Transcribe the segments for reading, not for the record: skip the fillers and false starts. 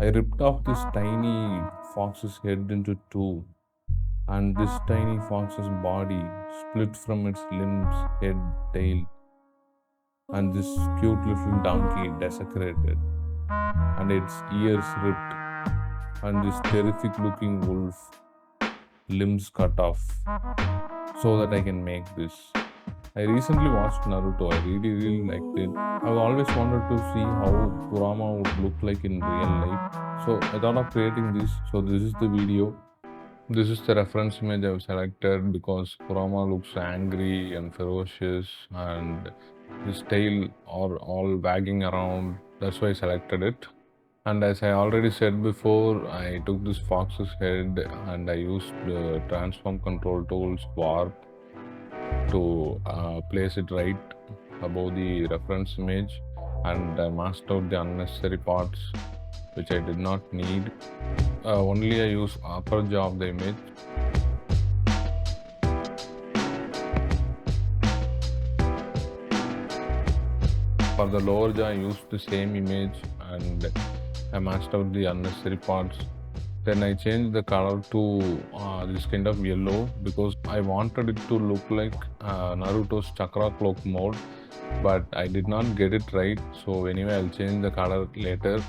I ripped off this tiny fox's head into two, and this tiny fox's body split from its limbs, head, tail, and this cute little donkey desecrated, and its ears ripped, and this terrific looking wolf limbs cut off, so that I can make this. I recently watched Naruto. I really liked it. I've always wanted to see how Kurama would look like in real life. So I thought of creating this. So this is the video. This is the reference image I've selected because Kurama looks angry and ferocious, and his tail are all wagging around. That's why I selected it. And as I already said before, I took this fox's head and I used the transform control tools warp to place it right above the reference image, and I masked out the unnecessary parts which I did not need. Only I use upper jaw of the image. For the lower jaw, I used the same image and I masked out the unnecessary parts. Then I changed the color to this kind of yellow because I wanted it to look like Naruto's chakra cloak mode, but I did not get it right. So anyway, I'll change the color later.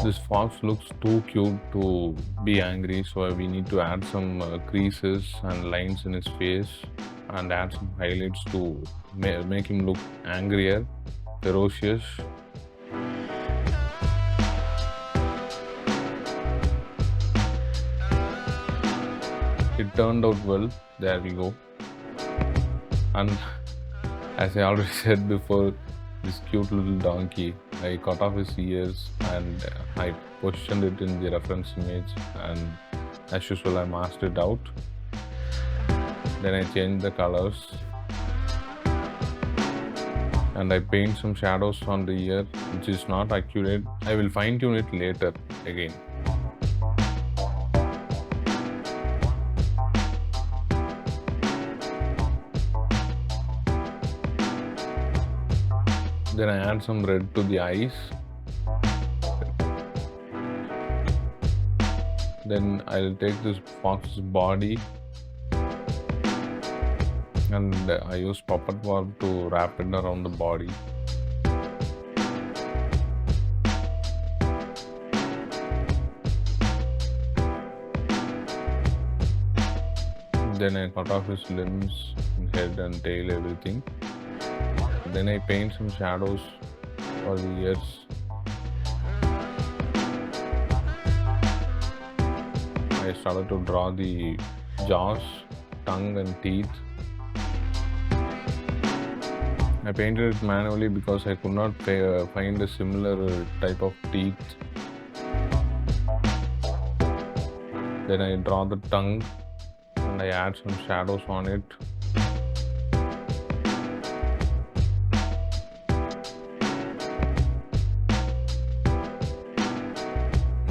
This fox looks too cute to be angry, so we need to add some creases and lines in his face and add some highlights to make him look angrier, ferocious. It turned out well. There we go. And as I already said before, this cute little donkey, I cut off his ears and I positioned it in the reference image, and as usual I masked it out. Then I changed the colors and I paint some shadows on the ear, which is not accurate. I will fine tune it later again. Then I add some red to the eyes. Then I'll take this fox's body and I use puppet warp to wrap it around the body. Then I cut off his limbs, head and tail, everything. Then I paint some shadows for the ears. I started to draw the jaws, tongue and teeth. I painted it manually because I could not find a similar type of teeth. Then I draw the tongue and I add some shadows on it.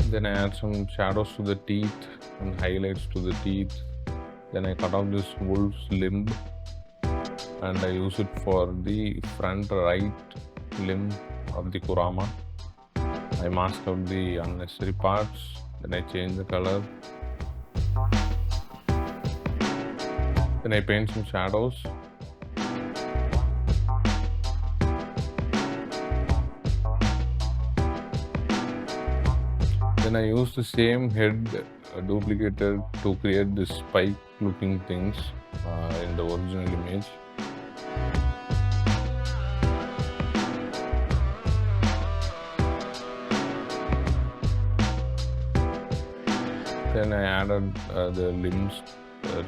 Then I add some shadows to the teeth and highlights to the teeth. Then I cut off this wolf's limb and I use it for the front right limb of the Kurama. I mask out the unnecessary parts. Then I change the color. Then I paint some shadows. Then I use the same head duplicated to create this spike looking things in the original image. Then I added the limbs,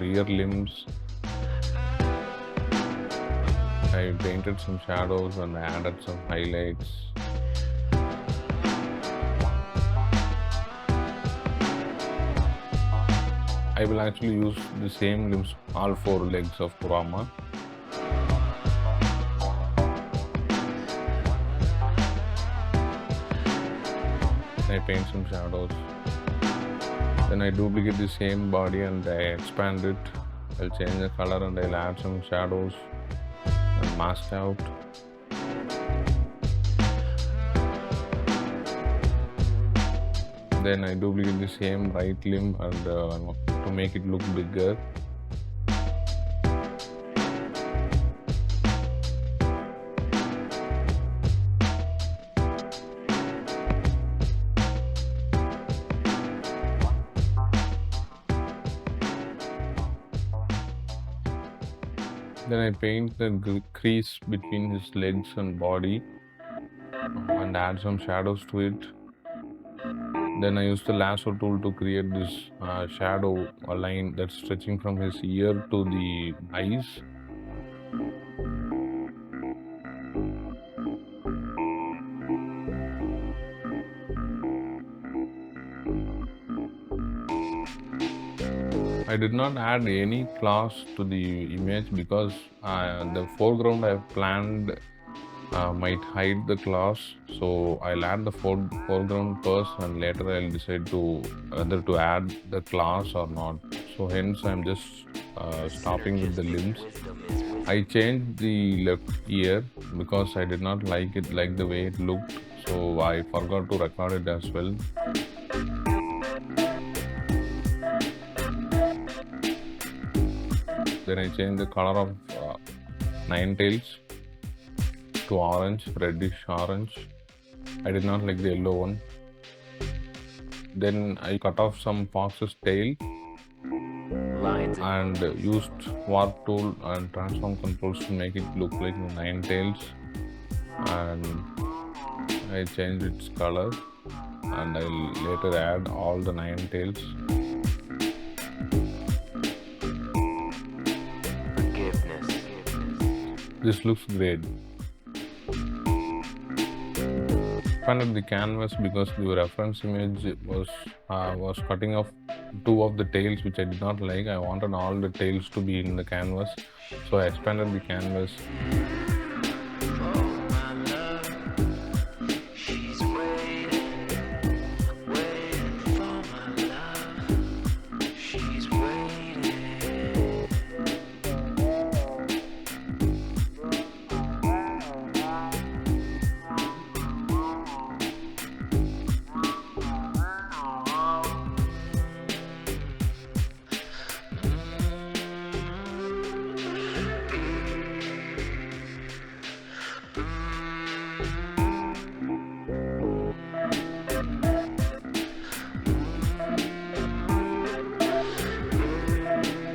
rear limbs. I painted some shadows and I added some highlights. I will actually use the same limbs, all four legs of Kurama. I paint some shadows. Then I duplicate the same body and I expand it. I'll change the color and I'll add some shadows and mask out. Then I duplicate the same right limb and to make it look bigger. Then I paint the crease between his legs and body and add some shadows to it. Then I use the lasso tool to create this shadow line that's stretching from his ear to the eyes. I did not add any class to the image because the foreground I have planned might hide the class, so I'll add the foreground first and later I'll decide to whether to add the class or not. So hence I'm just stopping with the limbs. I changed the left ear because I did not like the way it looked, so I forgot to record it as well. Then I changed the color of Nine Tails to orange, reddish orange. I did not like the yellow one. Then I cut off some fox's tail and used warp tool and transform controls to make it look like the Nine Tails, and I changed its color and I'll later add all the Nine Tails. This looks great. Expanded the canvas because the reference image was cutting off two of the tails, which I did not like. I wanted all the tails to be in the canvas, so I expanded the canvas.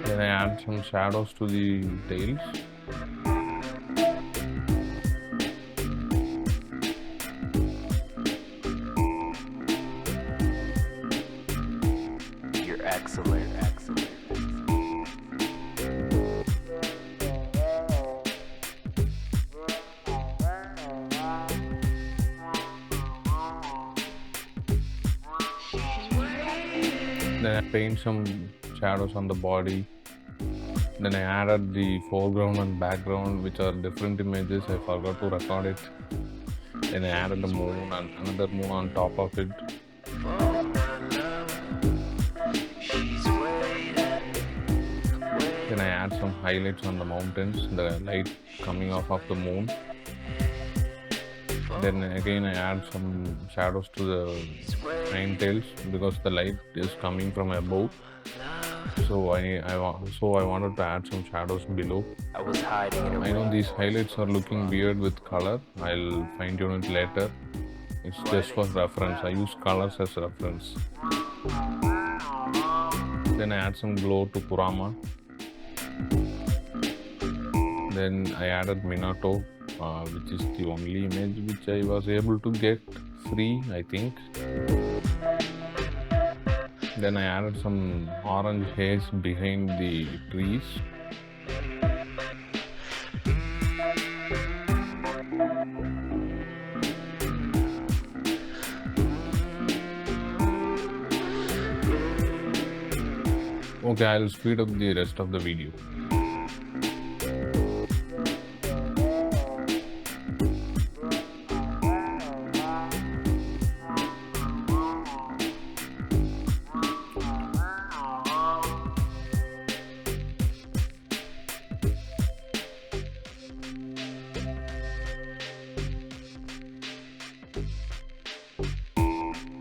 Then I add some shadows to the tails. You're excellent. Then I paint some shadows on the body. Then I added the foreground and background, which are different images. I forgot to record it. Then I added the moon and another moon on top of it. Then I add some highlights on the mountains, the light coming off of the moon. Then again I add some shadows to the Nine Tails because the light is coming from above. So I wanted to add some shadows below. I know these highlights are looking weird with color. I'll fine tune it later. It's just for reference. I use colors as reference. Then I add some glow to Kurama. Then I added Minato, which is the only image which I was able to get free, I think. Then I added some orange haze behind the trees. Okay, I'll speed up the rest of the video.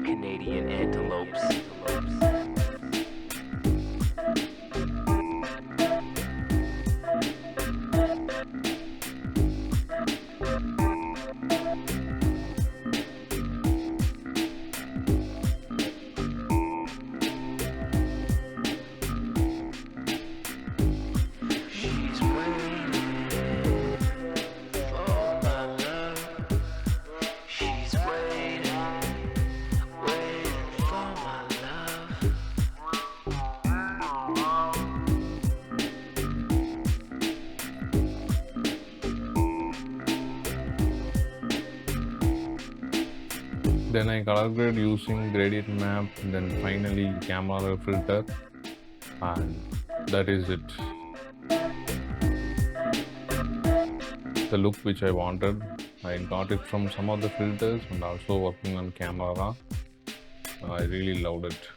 Canadian antelope. Then I color grade using gradient map, then finally camera filter, and that is it. The look which I wanted. I got it from some of the filters and also working on camera. I really loved it.